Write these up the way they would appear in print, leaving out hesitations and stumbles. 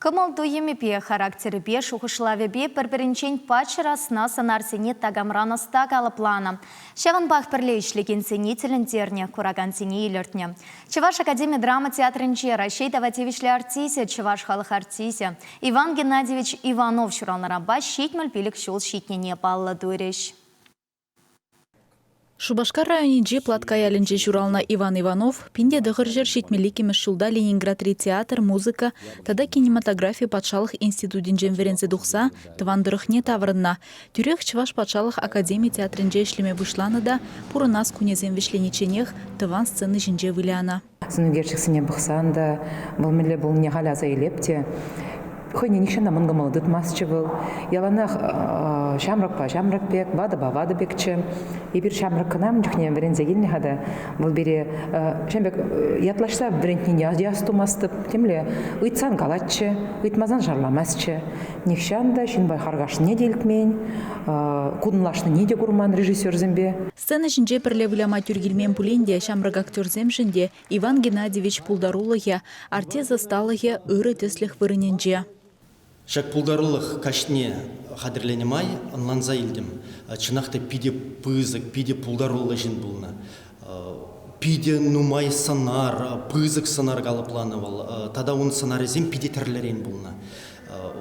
Кымыл дуемепе характерепе шухышлавепе пірбірінчен пачырасына санарсене тагамраныста калыплана. Шаванбах пірле ишлегенсене тіліндерне, курагансене илертне. Чуваш Академия драма театрынче Рашей Таватевичле артисе, Чуваш халық артисе. Иван Геннадьевич Иванов шуралнараба шетміл пелік шул шетнене паллы дуреш. Шубашкар районинче платкаялинче журална Иван Иванов, пинде дығыр шетмеликеме шулда Ленинград театр, музыка, тада кинематография патшалық институтинчен верензе дұқса, тывандырықне таврынна. Тюрек Чуваш патшалық академия театринче ишлеме вышланы да, пурынас кунезен вишлениченех тыван сцены жинче выляна. Сынугерчиксіне бұқсан да, бұл мілі бұл не ғалаза елепте. Хойне нишена мангамал дытмасчы был. Яланах шамракпа шамрак бек, вадыба вады бекче. И бир шамрак канам жүхне верензе келне хада. Бұл бере шамбек ятлашса брендне ястумастып, темле ыйтсан галатчы, ыйтмазан жарламасчы. Нихшанда шинбай харгаш не делтмен, кудынлашны неде курман режиссер зембе. Сцена жинче пірле выляма тюргельмен пуленде шамрак актер земжінде Иван Геннадьевич Пулдарулығы, артеза сталығы ыры төсліх вырыненже. Шак пулдарылық кашне қадірлене май, анланза елдім. Чынақты пиде пызык, пиде пулдарылы жин бұлна. Пиде нумай санар, пызык санар галыпланы бол. Тада он санарызем пиде тірлерен бұлна.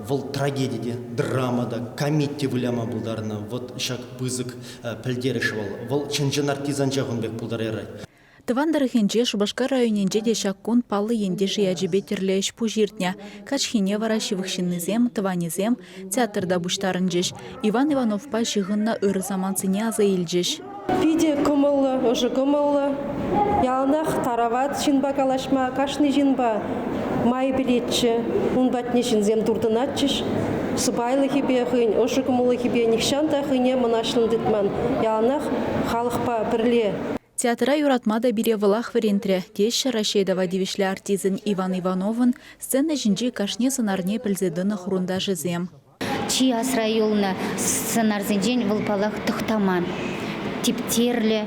Вол трагедияде, драмада, комедия выляма бұлдарына. Вот шак пызык пілдеріші бол. Вол чынжын артизан жағын бек бұлдар Тывандарыхенче Шубашкар районинче де шаккун палы енде жиячебе терлеш пужиртня. Качхине варашивықшыннызем, тыванезем, театрда буштарынчеш. Иван Иванов па жығынна ыры заманцыне аза илчеш. Пиде кымылы, ұжы кымылы. Ялнақ тарават жинба калашма, кашны жинба май билетчі. Унбатне жинзем турдынатчеш. Сыбайлы хебе хын, ұжы кымылы хебе нихшанда хыне мұнашлын дытман. Ялнақ халықпа бірле. Театра юратмада бире вылах верентре. Теща Рашей Таватевичле артизен Иван Ивановын сцена жинче кашне сценарне пілзедіні хұрында жызем. Чи асра юлна сценарзен вылпалах тұқтаман. Типтерлі,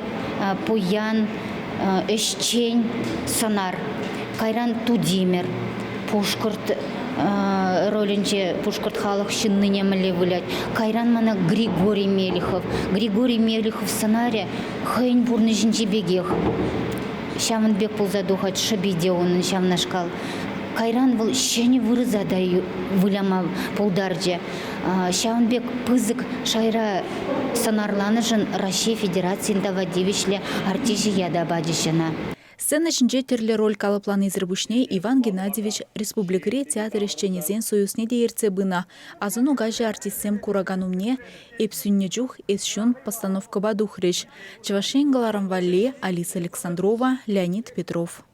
пуян, эшчень, сонар. Кайран Тудимер, Пушкарт ролинче Пушкарт халық шынныне міле вылять. Кайран мана Григорий Мелихов. Григорий Мелихов сценария хайын бурны жинче бегех. Шамын бек пулза духать шабиде онын шамнашкал. Кайран был шене вырызада выляма пулдарже. Шамын бек пызык шайра сценарланы жын Рашей Федерациян Таватевичле артижи яда бадишына. Сцена жинче терлі роль калыпланы изрбушне Иван Геннадьевич республикаре театр ишченезен союзне де ерце бына. Азыну гажи артистсем кураганумне, эпсюнне жух эсшун постановка бадухреш. Чавашенгаларам Валли, Алиса Александрова, Леонид Петров.